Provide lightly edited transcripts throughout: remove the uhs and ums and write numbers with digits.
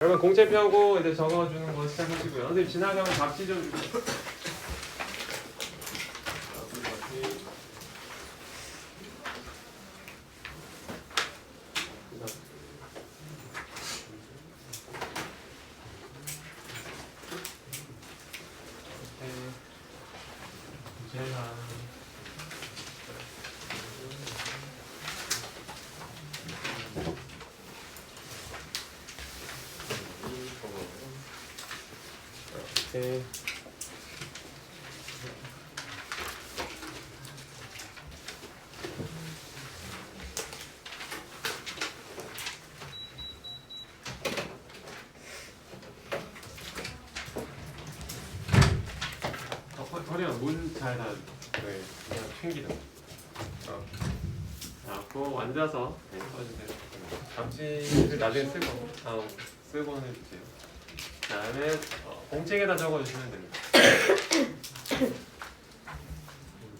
여러분 공채 펴고 이제 적어주는 거 시작하시고요. 선생님 지나가면 답지 좀 주세요. 네. 허리야 문잘 닫. 네, 그냥 챙기다. 자고 앉아서 네, 써주세요. 잡지를 나중에 쓰고는 해주세요. 그다음에 공책에다 적어주시면 됩니다.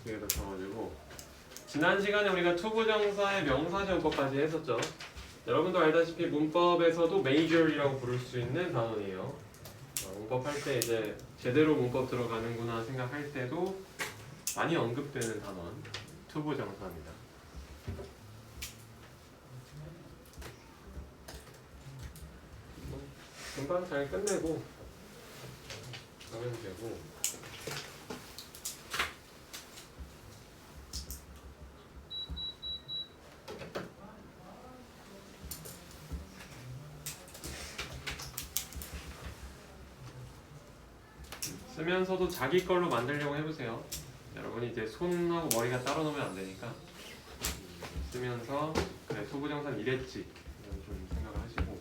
공책에다 적어주고 지난 시간에 우리가 투부정사의 명사제용법까지 했었죠. 여러분도 알다시피 문법에서도 major이라고 부를 수 있는 단원이에요. 문법 할 때 이제 제대로 문법 들어가는구나 생각할 때도 많이 언급되는 단원 투부정사입니다. 금방 잘 끝내고 가면 되고 쓰면서도 자기 걸로 만들려고 해보세요. 여러분이 이제 손하고 머리가 따로 놓으면 안 되니까 쓰면서 그래 투부정사는 이랬지 이런 좀 생각을 하시고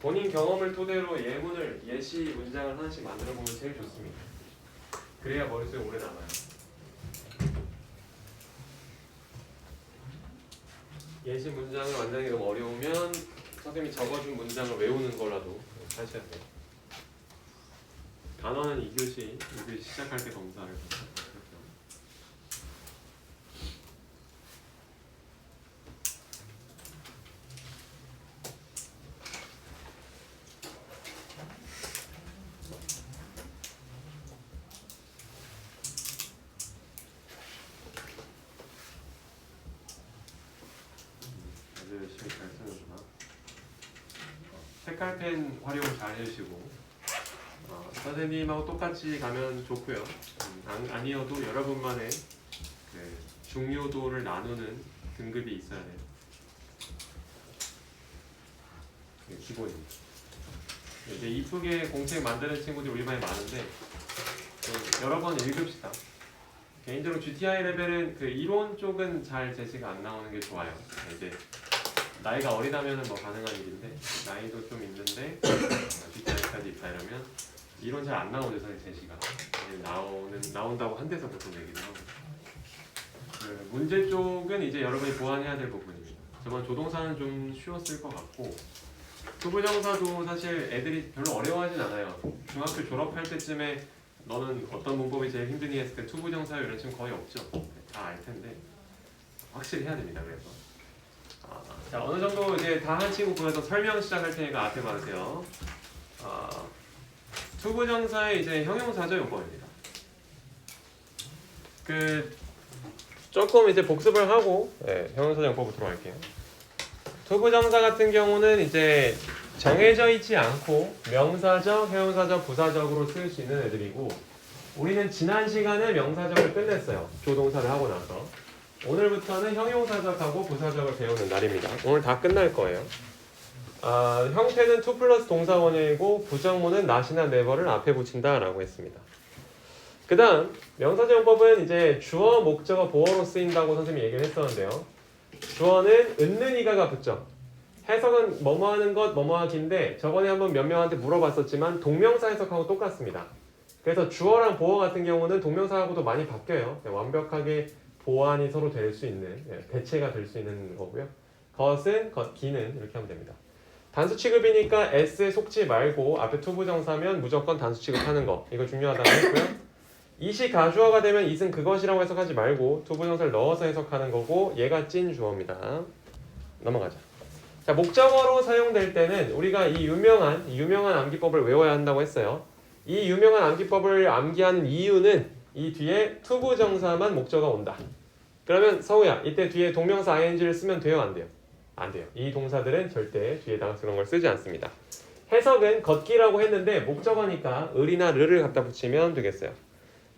본인 경험을 토대로 예문을 예시 문장을 하나씩 만들어 보면 제일 좋습니다. 그래야 머릿속에 오래 남아요. 예시 문장을 만드는 게 너무 어려우면 선생님이 적어준 문장을 외우는 거라도 하셔야 돼요. 단어는 2교시 시작할 때 검사를 했죠. 아주 열심히 잘 쓰는구나. 색깔펜 활용 잘 해주시고 선생님하고 똑같이 가면 좋고요. 아니어도 여러분만의 그 중요도를 나누는 등급이 있어야 돼요. 그게 기본입니다. 이제 이쁘게 공책 만드는 친구들이 우리 반에 많은데 여러 번 읽읍시다. 개인적으로 GTI 레벨은 그 이론 쪽은 잘 제시가 안 나오는 게 좋아요. 이제 나이가 어리다면 뭐 가능한 일인데 나이도 좀 있는데 GTI까지 있다 이러면 이론 잘 안 나오죠. 선생님 제시가 나온다고 한 데서 보통 얘기를 하고 그 문제 쪽은 이제 여러분이 보완해야 될 부분입니다. 저번 조동사는 좀 쉬웠을 것 같고 투부정사도 사실 애들이 별로 어려워하진 않아요. 중학교 졸업할 때쯤에 너는 어떤 문법이 제일 힘드니 했을 때 투부정사 이런 친구 거의 없죠. 다 알 텐데 확실히 해야 됩니다. 그래서 자 어느 정도 이제 다 한 친구 보여서 설명 시작할 테니까 앞에 봐주세요. 투부정사의 이제 형용사죠 용법입니다. 그 조금 이제 복습을 하고 형용사 용법으로 들어갈게요. 투부정사 같은 경우는 이제 정해져 있지 않고 명사적, 형용사적, 부사적으로 쓸 수 있는 애들이고 우리는 지난 시간에 명사적을 끝냈어요. 조동사를 하고 나서 오늘부터는 형용사적하고 부사적을 배우는 날입니다. 오늘 다 끝날 거예요. 형태는 to 플러스 동사 원형이고 부정문은 not이나 never를 앞에 붙인다 라고 했습니다. 그 다음 명사적 용법은 이제 주어, 목적어, 보어로 쓰인다고 선생님이 얘기를 했었는데요. 주어는 은는 이가가 붙죠. 해석은 뭐뭐 하는 것, 뭐뭐 하기인데 저번에 한번 몇 명한테 물어봤었지만 동명사 해석하고 똑같습니다. 그래서 주어랑 보어 같은 경우는 동명사하고도 많이 바뀌어요. 완벽하게 보완이 서로 될 수 있는 대체가 될 수 있는 거고요. 것은, 기는 이렇게 하면 됩니다. 단수 취급이니까 S에 속지 말고 앞에 투부정사면 무조건 단수 취급하는 거 이거 중요하다고 했고요. 이시 가주어가 되면 이은 그것이라고 해석하지 말고 투부정사를 넣어서 해석하는 거고 얘가 찐 주어입니다. 넘어가자. 자, 목적어로 사용될 때는 우리가 이 유명한 암기법을 외워야 한다고 했어요. 이 유명한 암기법을 암기하는 이유는 이 뒤에 투부정사만 목적어가 온다. 그러면 서우야, 이때 뒤에 동명사 ing를 쓰면 돼요, 안 돼요? 안 돼요. 이 동사들은 절대 뒤에다가 그런 걸 쓰지 않습니다. 해석은 걷기라고 했는데 목적어니까 을이나 르를 갖다 붙이면 되겠어요.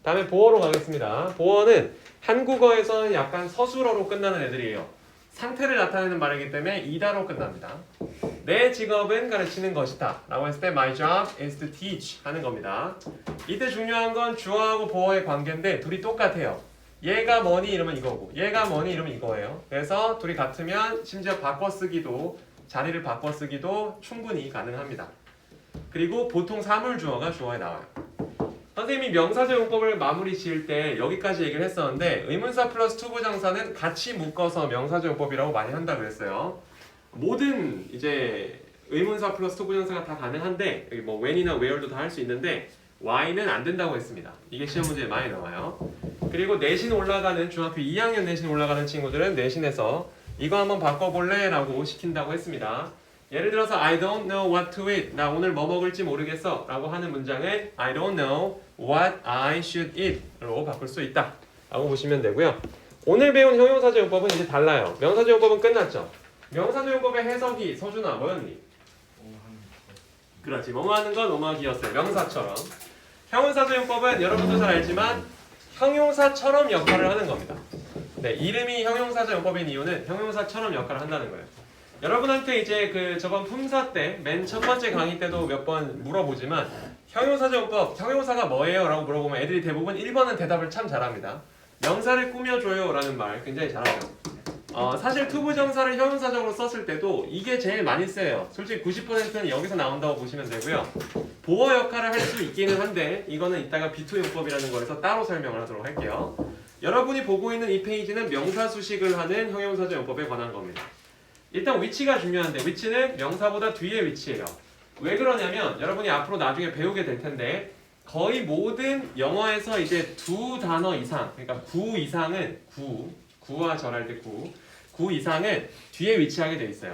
다음에 보어로 가겠습니다. 보어는 한국어에서는 약간 서술어로 끝나는 애들이에요. 상태를 나타내는 말이기 때문에 이다로 끝납니다. 내 직업은 가르치는 것이다 라고 했을 때 My job is to teach 하는 겁니다. 이때 중요한 건 주어하고 보어의 관계인데 둘이 똑같아요. 얘가 뭐니 이러면 이거고 얘가 뭐니 이러면 이거예요. 그래서 둘이 같으면 심지어 바꿔쓰기도 자리를 바꿔쓰기도 충분히 가능합니다. 그리고 보통 사물주어가 주어에 나와요. 선생님이 명사절 용법을 마무리 지을 때 여기까지 얘기를 했었는데 의문사 플러스 투부정사는 같이 묶어서 명사절 용법이라고 많이 한다 그랬어요. 모든 이제 의문사 플러스 투부정사가 다 가능한데 여기 뭐 when이나 where도 다 할 수 있는데 why는 안 된다고 했습니다. 이게 시험 문제에 많이 나와요. 그리고 내신 올라가는 중학교 2학년 내신 올라가는 친구들은 내신에서 이거 한번 바꿔볼래? 라고 시킨다고 했습니다. 예를 들어서 I don't know what to eat. 나 오늘 뭐 먹을지 모르겠어 라고 하는 문장을 I don't know what I should eat 로 바꿀 수 있다 라고 보시면 되고요. 오늘 배운 형용사절 용법은 이제 달라요. 명사절 용법은 끝났죠. 명사절 용법의 해석이 서준아 뭐였니? 그렇지. 뭐뭐 하는 건 뭐뭐하기였어요. 명사처럼. 형용사절 용법은 여러분도 잘 알지만 형용사처럼 역할을 하는 겁니다. 네, 이름이 형용사절 용법인 이유는 형용사처럼 역할을 한다는 거예요. 여러분한테 이제 그 저번 품사 때 맨 첫 번째 강의 때도 몇 번 물어보지만 형용사절 용법, 형용사가 뭐예요? 라고 물어보면 애들이 대부분 1번은 대답을 참 잘합니다. 명사를 꾸며줘요 라는 말 굉장히 잘하죠. 사실 투부정사를 형용사적으로 썼을 때도 이게 제일 많이 쓰여요. 솔직히 90%는 여기서 나온다고 보시면 되고요. 보어 역할을 할 수 있기는 한데 이거는 이따가 B2 용법이라는 거에서 따로 설명을 하도록 할게요. 여러분이 보고 있는 이 페이지는 명사 수식을 하는 형용사적 용법에 관한 겁니다. 일단 위치가 중요한데 위치는 명사보다 뒤에 위치해요. 왜 그러냐면 여러분이 앞으로 나중에 배우게 될 텐데 거의 모든 영어에서 이제 두 단어 이상, 그러니까 구 이상은 구와 절할 때 구 이상은 뒤에 위치하게 돼 있어요.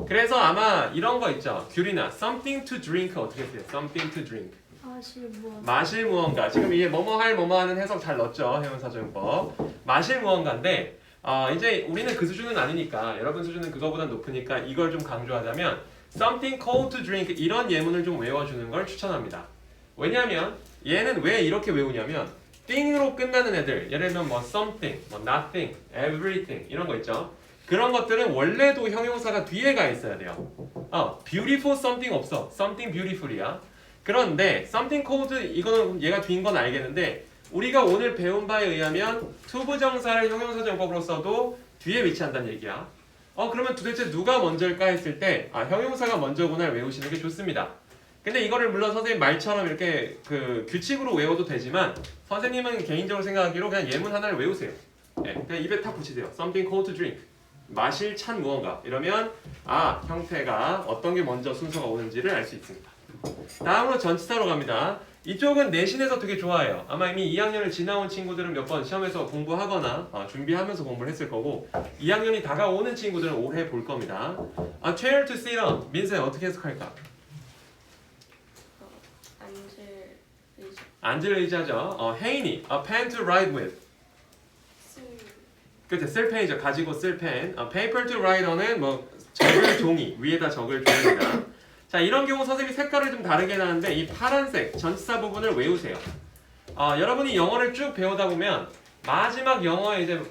그래서 아마 이런 거 있죠. 귤이나 something to drink 어떻게 써요? something to drink. 마실 무언가. 지금 이게 뭐뭐 할 뭐뭐 하는 해석 잘 넣었죠. 형용사적 용법. 마실 무언가인데 이제 우리는 그 수준은 아니니까 여러분 수준은 그거보다 높으니까 이걸 좀 강조하자면 something cold to drink 이런 예문을 좀 외워주는 걸 추천합니다. 왜냐하면 얘는 왜 이렇게 외우냐면 thing으로 끝나는 애들 예를 들면 뭐 something, 뭐 nothing, everything 이런 거 있죠. 그런 것들은 원래도 형용사가 뒤에 가 있어야 돼요. beautiful something 없어. something beautiful이야. 그런데 something cold 이거는 얘가 뒤인 건 알겠는데 우리가 오늘 배운 바에 의하면 투부정사를 형용사적 용법으로 써도 뒤에 위치한다는 얘기야. 그러면 도대체 누가 먼저일까 했을 때 형용사가 먼저구나를 외우시는 게 좋습니다. 근데 이거를 물론 선생님 말처럼 이렇게 그 규칙으로 외워도 되지만 선생님은 개인적으로 생각하기로 그냥 예문 하나를 외우세요. 네, 그냥 입에 탁 붙이세요. Something cold to drink. 마실 찬 무언가. 이러면 형태가 어떤 게 먼저 순서가 오는지를 알 수 있습니다. 다음으로 전치사로 갑니다. 이쪽은 내신에서 되게 좋아해요. 아마 이미 2학년을 지나온 친구들은 몇 번 시험에서 공부하거나 준비하면서 공부를 했을 거고 2학년이 다가오는 친구들은 올해 볼 겁니다. chair to sit on. 민서야 어떻게 해석할까? 앉을 의자죠. 혜인이 a pen to write with. 그렇죠. 쓸 펜이죠. 가지고 쓸 펜. paper to write on은 뭐 적을 종이 위에다 적을 종이다. 자 이런 경우 선생님이 색깔을 좀 다르게 나는데 이 파란색 전치사 부분을 외우세요. 여러분이 영어를 쭉 배우다 보면 마지막 영어에 이제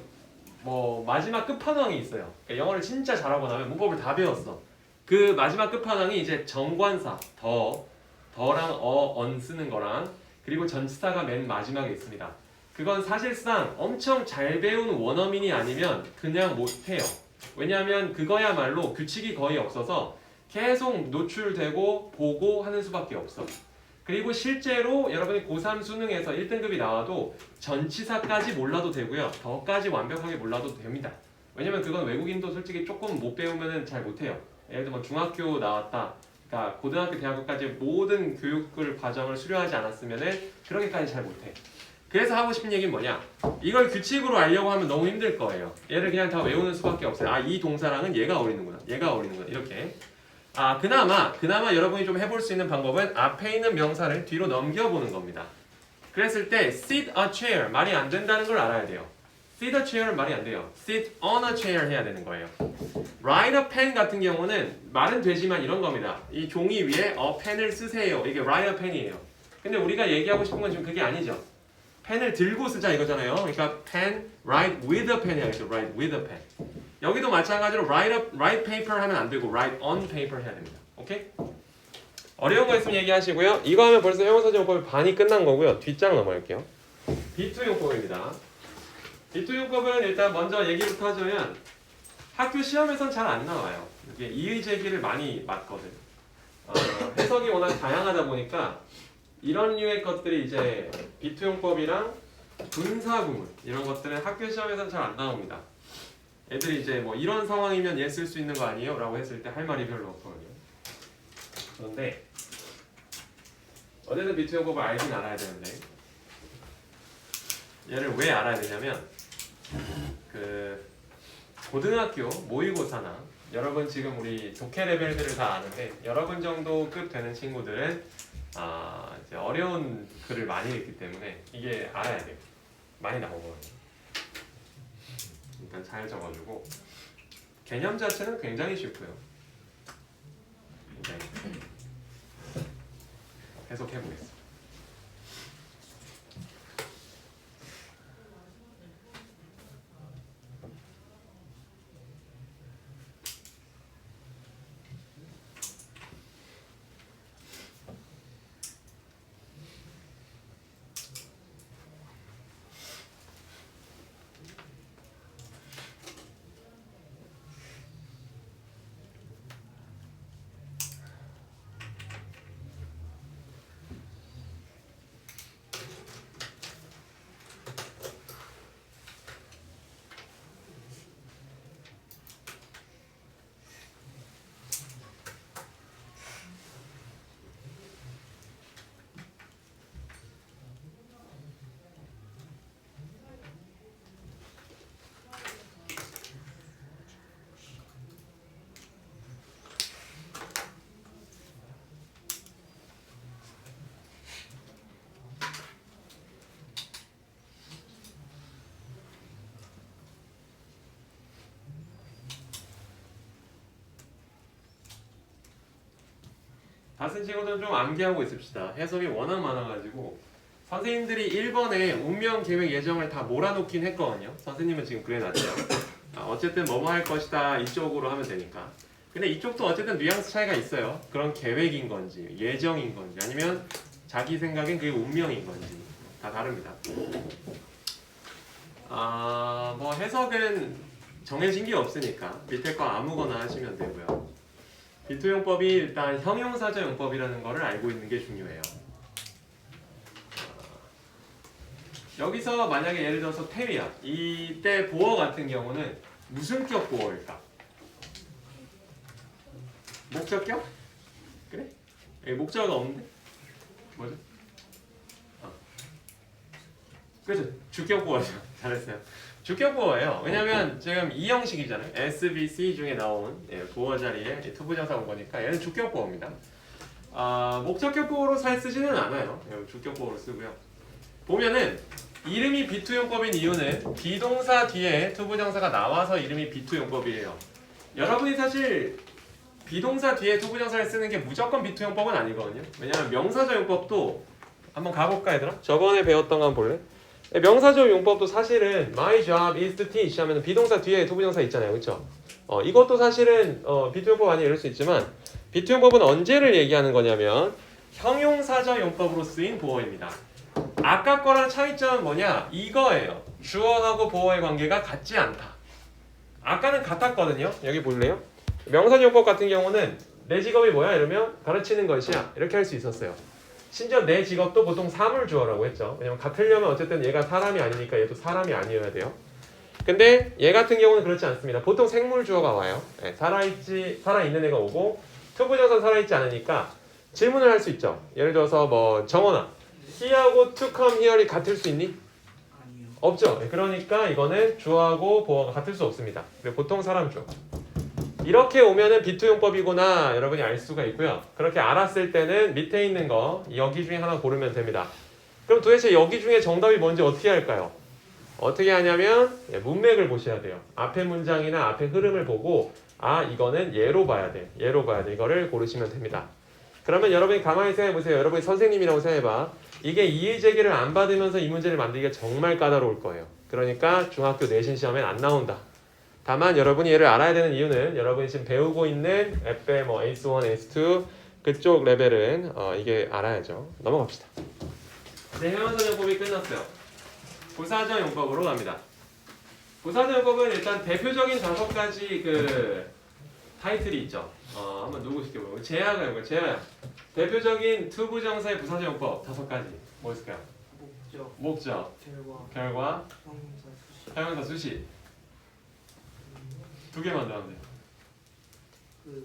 뭐 마지막 끝판왕이 있어요. 그러니까 영어를 진짜 잘하고 나면 문법을 다 배웠어. 그 마지막 끝판왕이 이제 정관사 더랑 언 쓰는 거랑 그리고 전치사가 맨 마지막에 있습니다. 그건 사실상 엄청 잘 배운 원어민이 아니면 그냥 못해요. 왜냐하면 그거야말로 규칙이 거의 없어서 계속 노출되고 보고 하는 수밖에 없어. 그리고 실제로 여러분이 고3 수능에서 1등급이 나와도 전치사까지 몰라도 되고요. 더까지 완벽하게 몰라도 됩니다. 왜냐면 그건 외국인도 솔직히 조금 못 배우면 잘 못해요. 예를 들면 중학교 나왔다. 그러니까 고등학교, 대학교까지 모든 교육을 과정을 수료하지 않았으면 그렇게까지 잘 못해. 그래서 하고 싶은 얘기는 뭐냐? 이걸 규칙으로 알려고 하면 너무 힘들 거예요. 얘를 그냥 다 외우는 수밖에 없어요. 아, 이 동사랑은 얘가 어울리는구나. 얘가 어울리는구나. 이렇게. 아, 그나마 여러분이 좀 해볼 수 있는 방법은 앞에 있는 명사를 뒤로 넘겨보는 겁니다. 그랬을 때 sit a chair 말이 안 된다는 걸 알아야 돼요. sit a chair은 말이 안 돼요. sit on a chair 해야 되는 거예요. write a pen 같은 경우는 말은 되지만 이런 겁니다. 이 종이 위에 a pen을 쓰세요. 이게 write a pen이에요. 근데 우리가 얘기하고 싶은 건 지금 그게 아니죠. 펜을 들고 쓰자 이거잖아요. 그러니까 pen, write with a pen 해야겠죠. write with a pen. 여기도 마찬가지로 write paper 하면 안 되고 write on paper 해야 됩니다. 오케이? 어려운 거 있으면 얘기하시고요. 이거 하면 벌써 형용사적 용법이 반이 끝난 거고요. 뒷장 넘어갈게요. B2 용법입니다. B2 용법은 일단 먼저 얘기부터 하자면 학교 시험에선 잘 안 나와요. 이게 이의제기를 많이 맞거든. 해석이 워낙 다양하다 보니까 이런 류의 것들이 이제 B2 용법이랑 분사구문 이런 것들은 학교 시험에선 잘 안 나옵니다. 애들이 이제 뭐 이런 상황이면 얘 쓸 수 있는 거 아니에요? 라고 했을 때 할 말이 별로 없거든요. 그런데 어쨌든 B2 용법을 알긴 알아야 되는데 얘를 왜 알아야 되냐면 그 고등학교 모의고사나 여러분 지금 우리 독해 레벨들을 다 아는데 여러분 정도 급 되는 친구들은 이제 어려운 글을 많이 읽기 때문에 이게 알아야 돼요. 많이 나오거든요. 일단 잘 적어주고 개념 자체는 굉장히 쉽고요. 굉장히 해석해 보겠습니다. 다 쓴 친구들은 좀 암기하고 있읍시다. 해석이 워낙 많아가지고 선생님들이 1번에 운명 계획 예정을 다 몰아놓긴 했거든요. 선생님은 지금 그래놨죠. 어쨌든 뭐뭐 할 것이다 이쪽으로 하면 되니까. 근데 이쪽도 어쨌든 뉘앙스 차이가 있어요. 그런 계획인 건지 예정인 건지 아니면 자기 생각엔 그게 운명인 건지 다 다릅니다. 뭐 해석은 정해진 게 없으니까 밑에 거 아무거나 하시면 되고요. B2 용법이 일단 형용사적 용법이라는 거를 알고 있는 게 중요해요. 여기서 만약에 예를 들어서 태위야. 이때 보어 같은 경우는 무슨 격 보어일까? 목적격? 그래? 여기 목적어가 없는데? 뭐죠? 그렇죠. 주격 보어죠. 잘했어요. 주격 보어예요. 왜냐면 지금 이 형식이잖아요. SVC 중에 나온 보어 자리에 투부정사 온 거니까 얘는 주격 보어입니다. 목적격 보어로 잘 쓰지는 않아요. 주격 보어로 쓰고요. 보면은 이름이 B2 용법인 이유는 비동사 뒤에 투부정사가 나와서 이름이 B2 용법이에요. 여러분이 사실 비동사 뒤에 투부정사를 쓰는 게 무조건 B2 용법은 아니거든요. 왜냐면 명사적 용법도 한번 가볼까 얘들아? 저번에 배웠던 거 한번 볼래? 명사적 용법도 사실은 my job is to teach 하면 비동사 뒤에 투부정사 있잖아요. 그렇죠? 이것도 사실은 B2 용법 아니에요. 이럴 수 있지만 B2 용법은 언제를 얘기하는 거냐면 형용사적 용법으로 쓰인 보어입니다. 아까 거랑 차이점은 뭐냐? 이거예요. 주어하고 보어의 관계가 같지 않다. 아까는 같았거든요. 여기 볼래요? 명사적 용법 같은 경우는 내 직업이 뭐야? 이러면 가르치는 것이야. 이렇게 할 수 있었어요. 심지어 내 직업도 보통 사물주어라고 했죠. 왜냐면 같으려면 어쨌든 얘가 사람이 아니니까 얘도 사람이 아니어야 돼요. 근데 얘 같은 경우는 그렇지 않습니다. 보통 생물주어가 와요. 살아있는 애가 오고 투부정사는 살아있지 않으니까 질문을 할 수 있죠. 예를 들어서 뭐 정원아, he하고 to come here이 같을 수 있니? 없죠. 그러니까 이거는 주어하고 보어가 같을 수 없습니다. 보통 사람 주. 이렇게 오면은 비투용법이구나 여러분이 알 수가 있고요. 그렇게 알았을 때는 밑에 있는 거 여기 중에 하나 고르면 됩니다. 그럼 도대체 여기 중에 정답이 뭔지 어떻게 할까요? 어떻게 하냐면 문맥을 보셔야 돼요. 앞에 문장이나 앞에 흐름을 보고 아 이거는 얘로 봐야 돼. 얘로 봐야 돼. 이거를 고르시면 됩니다. 그러면 여러분이 가만히 생각해 보세요. 여러분이 선생님이라고 생각해봐. 이게 이의제기를 안 받으면서 이 문제를 만들기가 정말 까다로울 거예요. 그러니까 중학교 내신 시험엔 안 나온다. 다만 여러분이 얘를 알아야 되는 이유는 여러분이 지금 배우고 있는 FE 뭐 ACE1, ACE2 그쪽 레벨은 이게 알아야죠. 넘어갑시다. 네, 형용사정법이 끝났어요. 부사정용법으로 갑니다. 부사정용법은 일단 대표적인 5가지 그 타이틀이 있죠. 한번 누구 시켜볼까요? 재야가 이거 재야. 대표적인 투부정사의 부사정용법 5가지. 뭐 있을까요? 목적, 결과, 형용사 수식. 2개만 더 하면 돼요.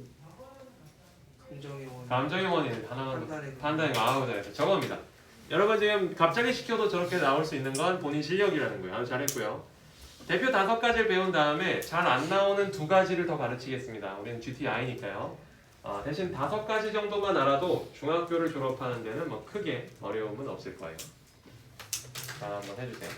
감정의 원인 하나만 더. 판단의 아우 잘했어요. 저겁니다. 여러분 지금 갑자기 시켜도 저렇게 나올 수 있는 건 본인 실력이라는 거예요. 아주 잘했고요. 대표 5가지를 배운 다음에 잘 안 나오는 2가지를 더 가르치겠습니다. 우리는 GTI니까요. 대신 5가지 정도만 알아도 중학교를 졸업하는 데는 뭐 크게 어려움은 없을 거예요. 자, 한번 해주세요.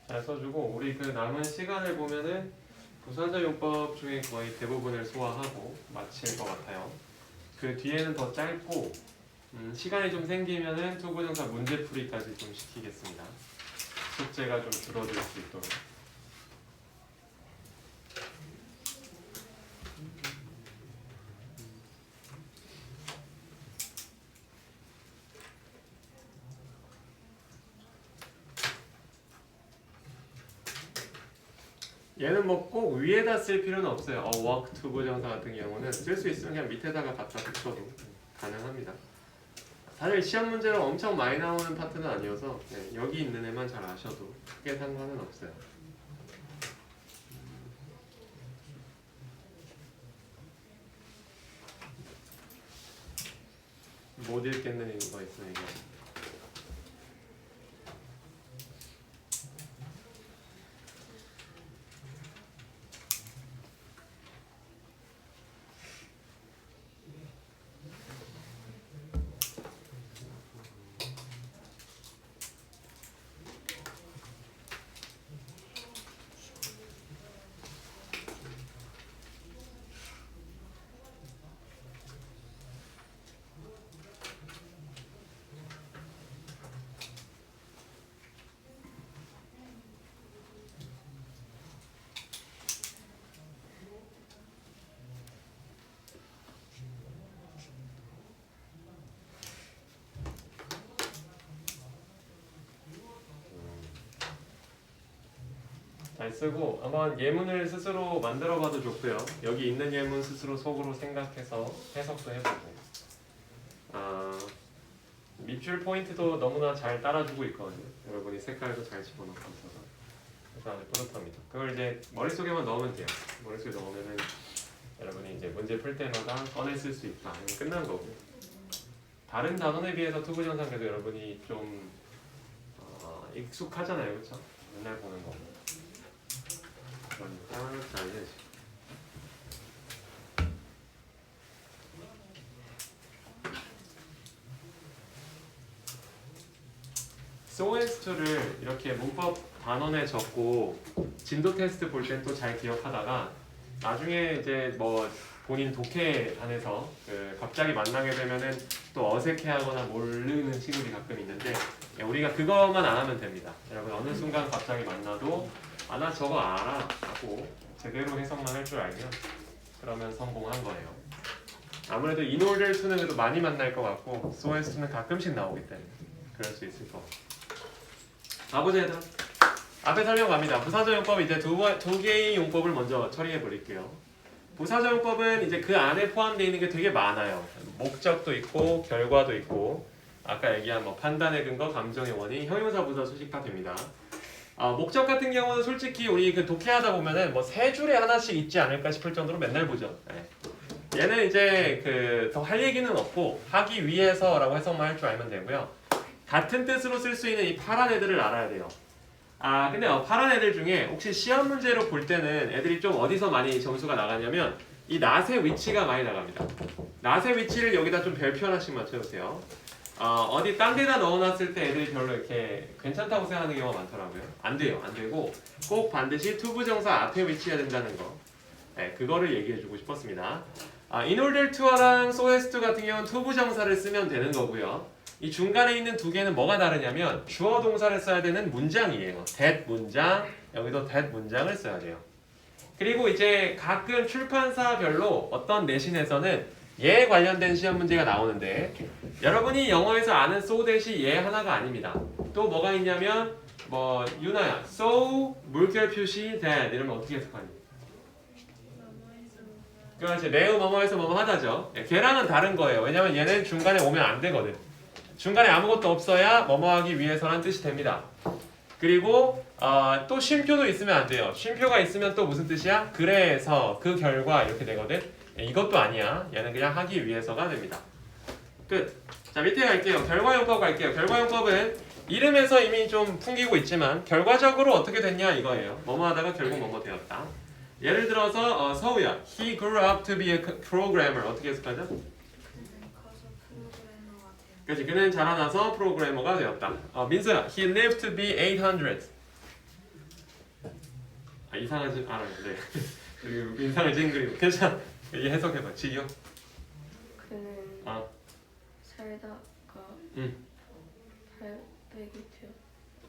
잘 써주고 우리 그 남은 시간을 보면은 부사적용법 중에 거의 대부분을 소화하고 마칠 것 같아요. 그 뒤에는 더 짧고 시간이 좀 생기면은 투부정사 문제풀이까지 좀 시키겠습니다. 숙제가 좀 줄어들 수 있도록. 얘는 뭐 꼭 위에다 쓸 필요는 없어요. work 투부정사 같은 경우는 쓸 수 있으면 그냥 밑에다가 갖다 붙여도 가능합니다. 사실 시험 문제로 엄청 많이 나오는 파트는 아니어서 여기 있는 애만 잘 아셔도 크게 상관은 없어요. 못 읽겠는 이유가 있어요. 이거. 잘 쓰고 한번 예문을 스스로 만들어봐도 좋고요. 여기 있는 예문 스스로 속으로 생각해서 해석도 해보고 밑줄 포인트도 너무나 잘 따라주고 있거든요. 여러분이 색깔도 잘 집어넣고 있어서 그래서 아주 뿌듯합니다. 그걸 이제 머릿속에만 넣으면 돼요. 머릿속에 넣으면은 여러분이 이제 문제 풀 때마다 꺼내 쓸 수 있다. 끝난 거고 다른 단원에 비해서 투부정사는 그래도 여러분이 좀 익숙하잖아요. 그렇죠? 맨날 보는 거. 그러니까 잘 해야지. so as to를 이렇게 문법 단원에 적고 진도 테스트 볼 땐 또 잘 기억하다가 나중에 이제 뭐 본인 독해 안에서 갑자기 만나게 되면은 또 어색해하거나 모르는 친구들이 가끔 있는데 우리가 그것만 안 하면 됩니다. 여러분 어느 순간 갑자기 만나도 아 나 저거 알아 하고 제대로 해석만 할 줄 알면 그러면 성공한 거예요. 아무래도 인올der 2는 그래도 많이 만날 것 같고 SOS 2는 가끔씩 나오기 때문에 그럴 수 있을 것 같아요. 가보자 얘들아. 앞에 설명 갑니다. 부사적 용법 이제 두 개의 용법을 먼저 처리해 버릴게요. 부사적 용법은 이제 그 안에 포함되어 있는 게 되게 많아요. 목적도 있고 결과도 있고 아까 얘기한 뭐 판단의 근거, 감정의 원인, 형용사, 부사, 수식 다 됩니다. 목적 같은 경우는 솔직히 우리 그 독해하다 보면은 뭐 세 줄에 하나씩 있지 않을까 싶을 정도로 맨날 보죠. 네. 얘는 이제 더 할 얘기는 없고 하기 위해서라고 해석만 할 줄 알면 되고요. 같은 뜻으로 쓸 수 있는 이 파란 애들을 알아야 돼요. 근데 파란 애들 중에 혹시 시험 문제로 볼 때는 애들이 좀 어디서 많이 점수가 나가냐면 이 낫의 위치가 많이 나갑니다. 낫의 위치를 여기다 좀 별표 하나씩 맞춰주세요. 어디 딴 데다 넣어놨을 때 애들이 별로 이렇게 괜찮다고 생각하는 경우가 많더라고요. 안 돼요. 안 되고 꼭 반드시 투부정사 앞에 위치해야 된다는 거. 네, 그거를 얘기해주고 싶었습니다. inolder to랑 SOS2 같은 경우는 투부정사를 쓰면 되는 거고요. 이 중간에 있는 두 개는 뭐가 다르냐면 주어 동사를 써야 되는 문장이에요. that 문장, 여기도 that 문장을 써야 돼요. 그리고 이제 가끔 출판사별로 어떤 내신에서는 얘에 관련된 시험 문제가 나오는데 여러분이 영어에서 아는 so that이 얘 하나가 아닙니다. 또 뭐가 있냐면 뭐 유나야 so 물결 표시 that 이러면 어떻게 해석하니? 그렇지 매우 뭐뭐해서 뭐뭐 하다죠. 걔랑은 다른 거예요. 왜냐면 얘는 중간에 오면 안 되거든. 중간에 아무것도 없어야 뭐뭐하기 위해서라는 뜻이 됩니다. 그리고 또 쉼표도 있으면 안 돼요. 쉼표가 있으면 또 무슨 뜻이야? 그래서 그 결과 이렇게 되거든. 이것도 아니야. 얘는 그냥 하기 위해서가 됩니다. 끝. 자 밑에 갈게요. 결과용법 갈게요. 결과용법은 이름에서 이미 좀 풍기고 있지만 결과적으로 어떻게 됐냐 이거예요. 뭐뭐 하다가 결국 뭐뭐 되었다. 예를 들어서 서우야. He grew up to be a programmer. 어떻게 해석하죠? 그렇지. 그는 자라나서 프로그래머가 되었다. 민서야. He lived to be 800. 이상하지 않아요. 네. 그리고 인상을 찍은 그림. 괜찮아. 이 해석해봐. 지겨. 그는 살다가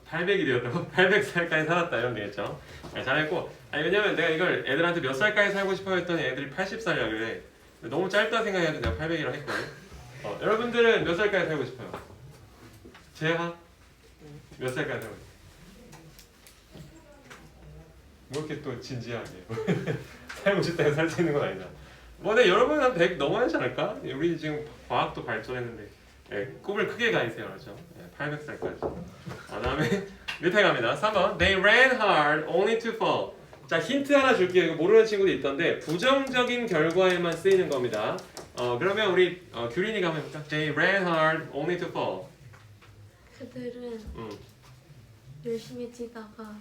800이 되었다고? 800살까지 살았다 이러면 되겠죠. 잘했고. 왜냐면 내가 이걸 애들한테 몇 살까지 살고 싶어 했더니 애들이 80살이라 그래. 너무 짧다 생각해서 내가 800이라고 했거든. 여러분들은 몇 살까지 살고 싶어요? 재하? 몇 살까지 살고 싶어요? 뭐 이렇게 또 진지하게 살고 싶다고 살 수 있는 건 아니다. 근데 여러분은 한 100 넘어야지 않을까? 우리 지금 과학도 발전했는데 꿈을 크게 가지세요. 그렇죠? 800살까지. 다음에 밑에 갑니다. 3번 They ran hard only to fall. 자 힌트 하나 줄게요. 이거 모르는 친구도 있던데 부정적인 결과에만 쓰이는 겁니다. 그러면 우리 규린이가 한번 해볼까? They ran hard only to fall. 그들은 열심히 뛰다가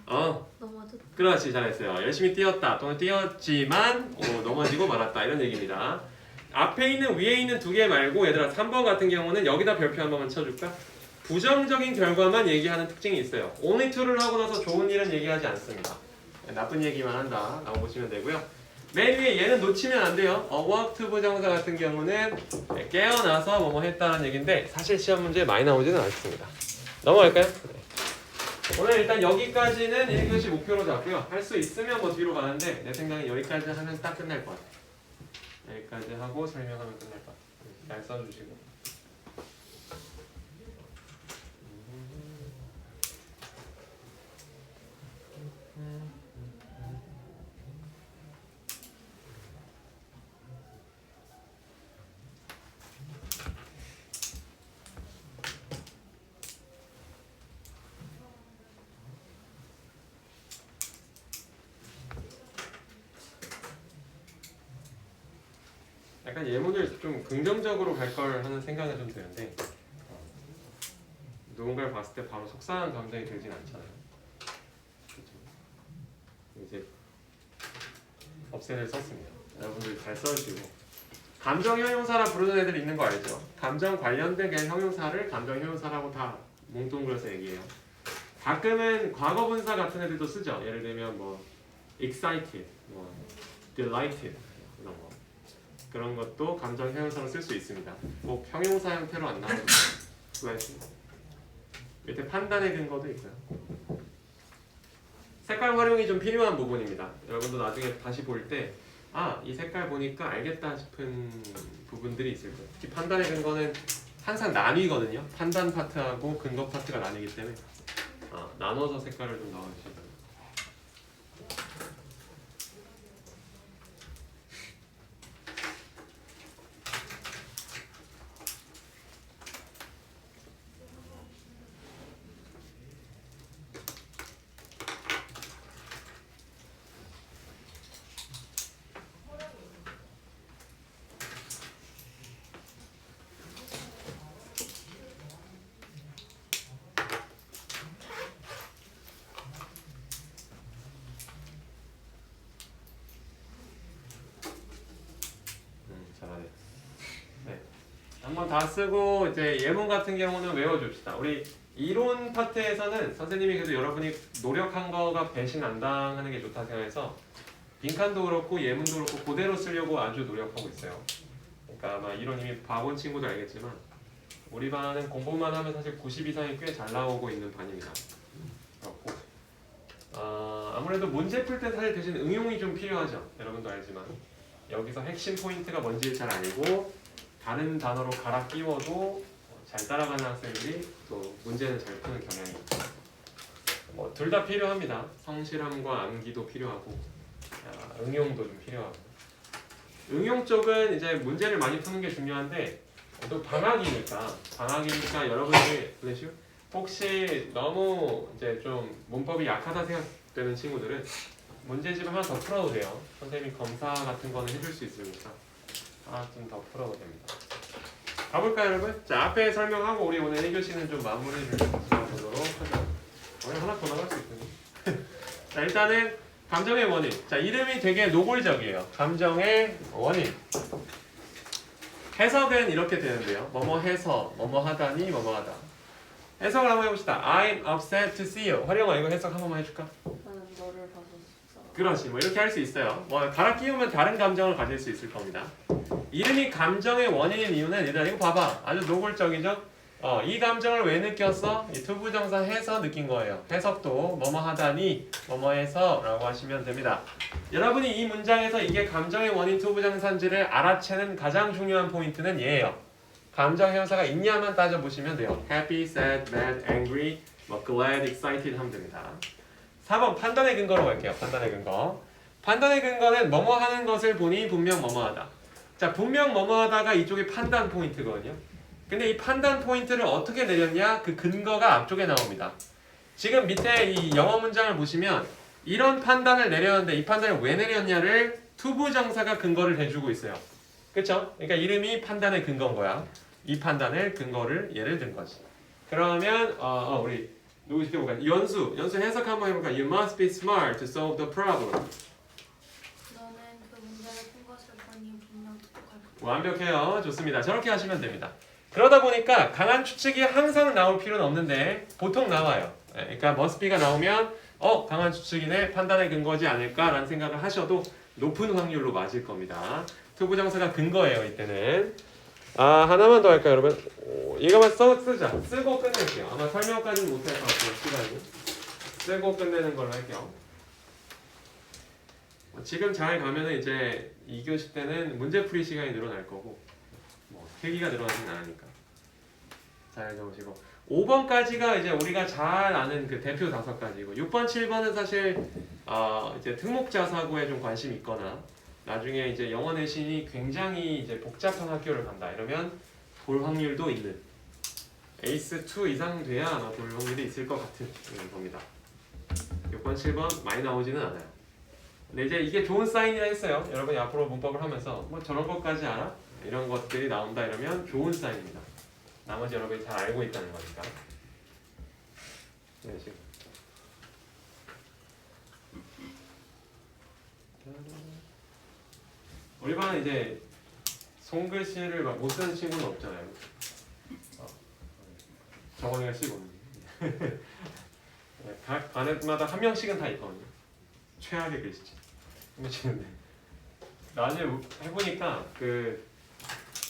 넘어졌다. 그렇지 잘했어요. 열심히 뛰었다 또는 뛰었지만 넘어지고 말았다 이런 얘기입니다. 앞에 있는 위에 있는 두 개 말고 얘들아 3번 같은 경우는 여기다 별표 한 번만 쳐줄까? 부정적인 결과만 얘기하는 특징이 있어요. only to를 하고 나서 좋은 일은 얘기하지 않습니다. 나쁜 얘기만 한다 라고 보시면 되고요. 맨 위에 얘는 놓치면 안 돼요. awoke to 부정사 같은 경우는 깨어나서 뭐뭐 했다는 얘기인데 사실 시험 문제에 많이 나오지는 않습니다. 넘어갈까요? 오늘 일단 여기까지는 1교시 목표로 잡고요. 할 수 있으면 뭐 뒤로 가는데 내 생각엔 여기까지 하면 딱 끝날 것 같아요. 여기까지 하고 설명하면 끝날 것 같아요. 잘 써주시고. 약간 예문을 좀 긍정적으로 갈 걸 하는 생각은 좀 드는데 누군가를 봤을 때 바로 속상한 감정이 들진 않잖아요. 그렇죠? 이제 업센을 썼습니다. 여러분들 잘 써주시고 감정 형용사라 부르는 애들 있는 거 알죠? 감정 관련된 그냥 형용사를 감정 형용사라고 다 뭉뚱그려서 얘기해요. 가끔은 과거분사 같은 애들도 쓰죠. 예를 들면 뭐 excited, 뭐 delighted 이런 거. 그런 것도 감정 형용사로 쓸 수 있습니다. 꼭 형용사 형태로 안 나와도 수고하셨습니다. 밑에 판단의 근거도 있고요. 색깔 활용이 좀 필요한 부분입니다. 여러분도 나중에 다시 볼 때 이 색깔 보니까 알겠다 싶은 부분들이 있을 거예요. 특히 판단의 근거는 항상 나뉘거든요. 판단 파트하고 근거 파트가 나뉘기 때문에 나눠서 색깔을 좀 넣어주시면 됩니다. 잘하네. 네. 한번 다 쓰고 이제 예문 같은 경우는 외워줍시다. 우리 이론 파트에서는 선생님이 그래도 여러분이 노력한 거가 배신 안 당하는 게 좋다 생각해서 빈칸도 그렇고 예문도 그렇고 그대로 쓰려고 아주 노력하고 있어요. 그러니까 아마 이론 이미 봐본 친구도 알겠지만 우리 반은 공부만 하면 사실 90 이상이 꽤 잘 나오고 있는 반입니다. 그렇고 아무래도 문제 풀 때 사실 대신 응용이 좀 필요하죠. 여러분도 알지만 여기서 핵심 포인트가 뭔지 잘 알고 다른 단어로 갈아 끼워도 잘 따라가는 학생들이 또 문제는 잘 푸는 경향이 있죠. 둘 다 필요합니다. 성실함과 암기도 필요하고 응용도 좀 필요하고. 응용 쪽은 이제 문제를 많이 푸는 게 중요한데 또 방학이니까 여러분들이 플래시 혹시 너무 이제 좀 문법이 약하다 생각되는 친구들은 문제집을 하나 더 풀어도 돼요. 선생님이 검사 같은 거는 해줄 수 있으니까 하나 좀 더 풀어도 됩니다. 가볼까요, 여러분? 자, 앞에 설명하고 우리 오늘 1교시는 좀 마무리를 지어보도록 하죠. 오늘 하나 더 나갈 수 있군요. 자, 일단은 감정의 원인. 자, 이름이 되게 노골적이에요. 감정의 원인. 해석은 이렇게 되는데요. 뭐뭐 해서, 뭐뭐 하다니, 뭐뭐 하다. 해석을 한번 해봅시다. I'm upset to see you. 활용아, 이거 해석 한 번만 해줄까? 나는 너를 봐서 속상하다. 그렇지, 뭐 이렇게 할 수 있어요. 갈아 끼우면 다른 감정을 가질 수 있을 겁니다. 이름이 감정의 원인인 이유는 일단 이거 봐봐. 아주 노골적이죠? 이 감정을 왜 느꼈어? 이 투부정사 해서 느낀 거예요. 해석도 뭐뭐 하다니 뭐뭐 해서 라고 하시면 됩니다. 여러분이 이 문장에서 이게 감정의 원인 투부정사인지를 알아채는 가장 중요한 포인트는 얘예요. 감정 형용사가 있냐만 따져보시면 돼요. happy, sad, mad, angry, glad, excited 하면 됩니다. 4번 판단의 근거로 갈게요. 판단의 근거. 판단의 근거는 뭐뭐 하는 것을 보니 분명 뭐뭐 하다. 자, 분명 뭐뭐 하다가 이쪽이 판단 포인트거든요. 근데 이 판단 포인트를 어떻게 내렸냐? 그 근거가 앞쪽에 나옵니다. 지금 밑에 이 영어 문장을 보시면 이런 판단을 내렸는데 이 판단을 왜 내렸냐를 투부정사가 근거를 대주고 있어요. 그쵸? 그러니까 이름이 판단의 근거인 거야. 이 판단을 근거를 예를 든 거지. 그러면 우리 누구 시켜볼까요? 연수 해석 한번 해볼까요? You must be smart to solve the problem. 너는 그 문제를 푼 것을 보니 분명 똑똑할 거다. 완벽해요. 좋습니다. 저렇게 하시면 됩니다. 그러다 보니까 강한 추측이 항상 나올 필요는 없는데 보통 나와요. 그러니까 must be가 나오면 강한 추측이네, 판단의 근거지 않을까라는 생각을 하셔도 높은 확률로 맞을 겁니다. 투부정사가 근거예요. 이때는. 하나만 더 할까요, 여러분? 이거만 쓰자. 쓰고 끝낼게요. 아마 설명까지는 못할 것 같아요. 시간이. 쓰고 끝내는 걸로 할게요. 지금 잘 가면은 이제 2교시 때는 문제풀이 시간이 늘어날 거고 회기가 늘어나진 않으니까 잘 적으시고 5번까지가 이제 우리가 잘 아는 그 대표 5가지고 6번, 7번은 사실 이제 특목자 사고에 좀 관심이 있거나 나중에 이제 영어 내신이 굉장히 이제 복잡한 학교를 간다 이러면 볼 확률도 있는 에이스 2 이상 돼야 아마 볼 확률이 있을 것 같은 겁니다. 6번, 7번 많이 나오지는 않아요. 근데 이제 이게 좋은 사인이라 했어요. 여러분이 앞으로 문법을 하면서 저런 것까지 알아? 이런 것들이 나온다 이러면 좋은 사인입니다. 나머지 여러분이 잘 알고 있다는 거니까. 네, 지금. 우리 반은 이제 손글씨를 막 못 쓰는 친구는 없잖아요. 정원이가 쓰고 각 반마다 한 명씩은 다 있거든요. 최악의 글씨체. 한 명씩인데 나중에 해보니까 그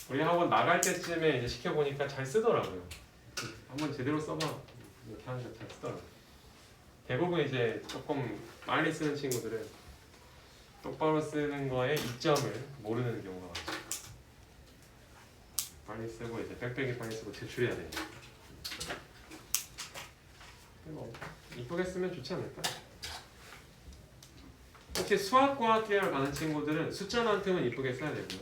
우리 학원 나갈 때쯤에 이제 시켜보니까 잘 쓰더라고요. 한번 제대로 써봐 이렇게 하니까 잘 쓰더라고요. 대부분 이제 조금 빨리 쓰는 친구들은 똑바로 쓰는 거에 이점을 모르는 경우가 많죠. 빨리 쓰고 이제 빽빽이 빨리 쓰고 제출해야 되니까. 뭐 이쁘게 쓰면 좋지 않을까? 혹시 수학과학 계열 가는 친구들은 숫자만큼은 이쁘게 써야 되고요.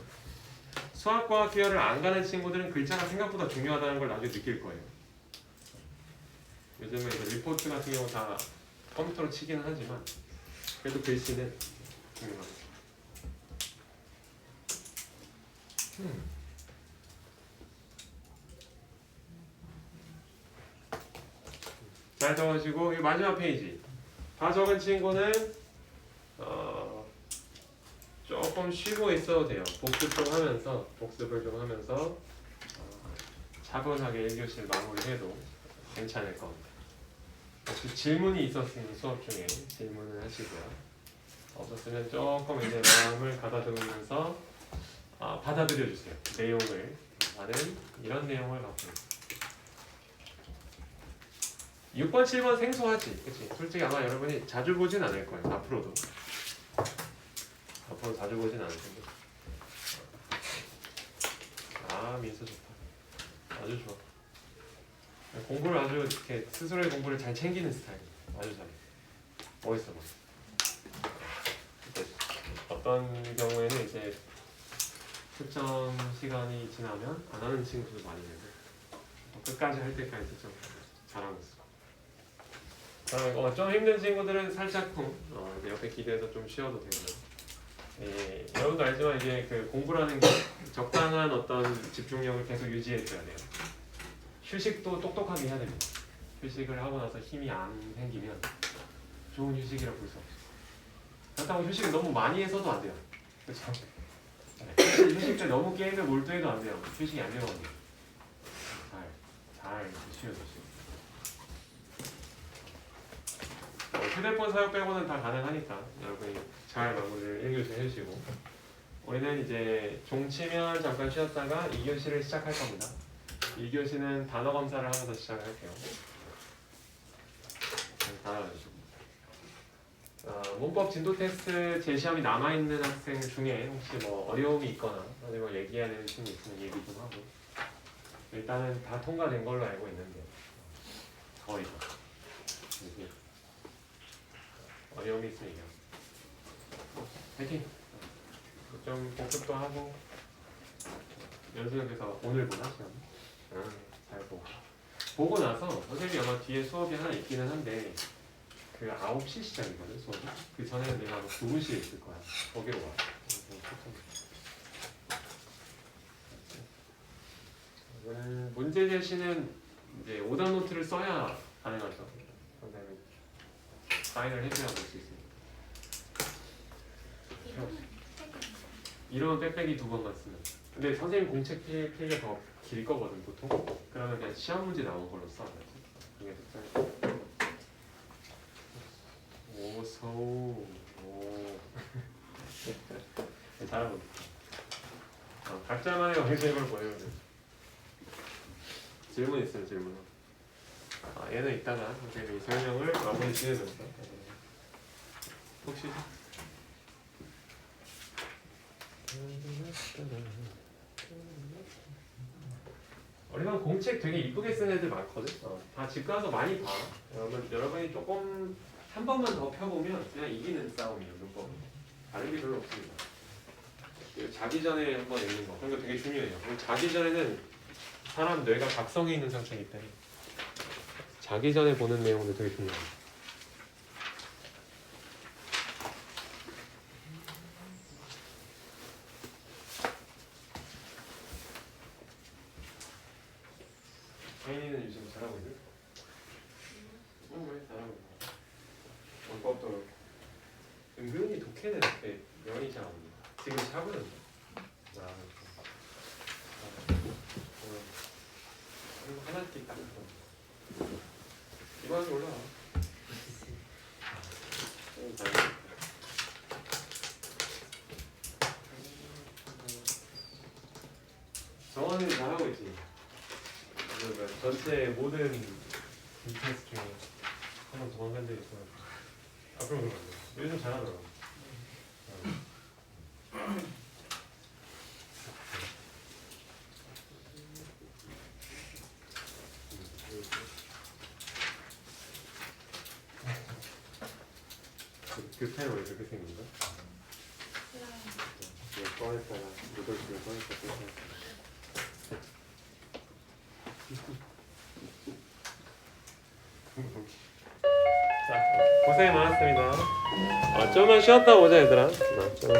수학과학 계열을 안 가는 친구들은 글자가 생각보다 중요하다는 걸 나중에 느낄 거예요. 요즘에 이제 리포트 같은 경우 다 컴퓨터로 치기는 하지만 그래도 글씨는 중요합니다. 잘 적으시고 이 마지막 페이지 다 적은 친구는 조금 쉬고 있어도 돼요. 복습을 좀 하면서 차분하게 1교시를 마무리해도 괜찮을 겁니다. 혹시 질문이 있었으면 수업 중에 질문을 하시고요. 없었으면 조금 이제 마음을 가다듬으면서 받아들여 주세요. 내용을 나는 이런 내용을 갖고 있어. 6번, 7번 생소하지, 그치? 솔직히 아마 여러분이 자주 보진 않을 거예요. 앞으로 자주 보진 않을 텐데. 민서 좋다. 아주 좋아. 공부를 아주 이렇게 스스로의 공부를 잘 챙기는 스타일. 아주 잘해. 멋있어. 어떤 경우에는 이제 특정 시간이 지나면 안 하는 친구도 많이 있는데 끝까지 할 때까지 좀 잘하고 있어. 좀 힘든 친구들은 살짝쿵 옆에 기대서 좀 쉬어도 되고요. 여러분도 알지만 이제 그 공부라는 게 적당한 어떤 집중력을 계속 유지해줘야 돼요. 휴식도 똑똑하게 해야 됩니다. 휴식을 하고 나서 힘이 안 생기면 좋은 휴식이라 볼 수 없어요. 그렇다고 휴식을 너무 많이 해서도 안 돼요. 그렇죠? 휴식 때 너무 게임에 몰두해도 안 돼요. 휴식이 안 되거든요. 잘 쉬어주시고. 휴대폰 사용 빼고는 다 가능하니까 여러분이 잘 마무리를 1교시 해주시고 우리는 이제 종치면 잠깐 쉬었다가 2교시를 시작할 겁니다. 2교시는 단어 검사를 하면서 시작할게요. 따라가시고 문법 진도 테스트 제시험이 남아있는 학생 중에 혹시 뭐 어려움이 있거나 아니면 얘기해야 되는 친구 있으면 얘기 좀 하고 일단은 다 통과된 걸로 알고 있는데 거의 다 어려움이 있으니까 파이팅! 좀 복습도 하고 연습해서 오늘 보나 시간? 잘 보고 나서 선생님이 아마 뒤에 수업이 하나 있기는 한데 그 9시 시작이거든 수업이. 그 전에는 내가 아마 2시에 있을 거야. 거기로 와. 문제 제시는 이제 오답 노트를 써야 가능하죠. 선생님이 사인을 해줘야 볼 수 있습니다. 이러면 빽빽이 2번만 쓰면. 근데 선생님 공책 필기가 더 길 거거든 보통. 그러면 그냥 시험 문제 나온 걸로 써. 이게 특별. 오소. 잘하고 있다. 각자만의 어휘색을 보여요. 질문 있으면 질문. 얘는 이따가 선생님이 설명을 마무리 지으면서 혹시 우리가 공책 되게 이쁘게 쓴 애들 많거든. 다 집 가서 많이 봐. 여러분이 조금 한 번만 더 펴보면 그냥 이기는 싸움이에요. 문법. 다른 게 별로 없습니다. 자기 전에 한번 읽는 거. 그런 거 되게 중요해요. 자기 전에는 사람 뇌가 각성해 있는 상태이기 때문에 자기 전에 보는 내용도 되게 중요해요. 혜인이는 요즘 잘하고 있는? 왜 잘하고 있는? 원법도 은근히 독해는 면이 잘 안 돼. 지금 샤브는 하나씩 딱 이만큼 올라와. 정원이 잘하고 있지. 그러니까 전체 모든 디펜스 중에 한번 도망간 적이 있어. 앞으로 그러면 안 돼. 요즘 잘하더라고. 교차로 왜 그렇게 생긴 거야? 이거 꺼냈다가 노돌수를 꺼냈다가 자, 고생 많았습니다. 좀만 쉬었다 오자 얘들아. 좀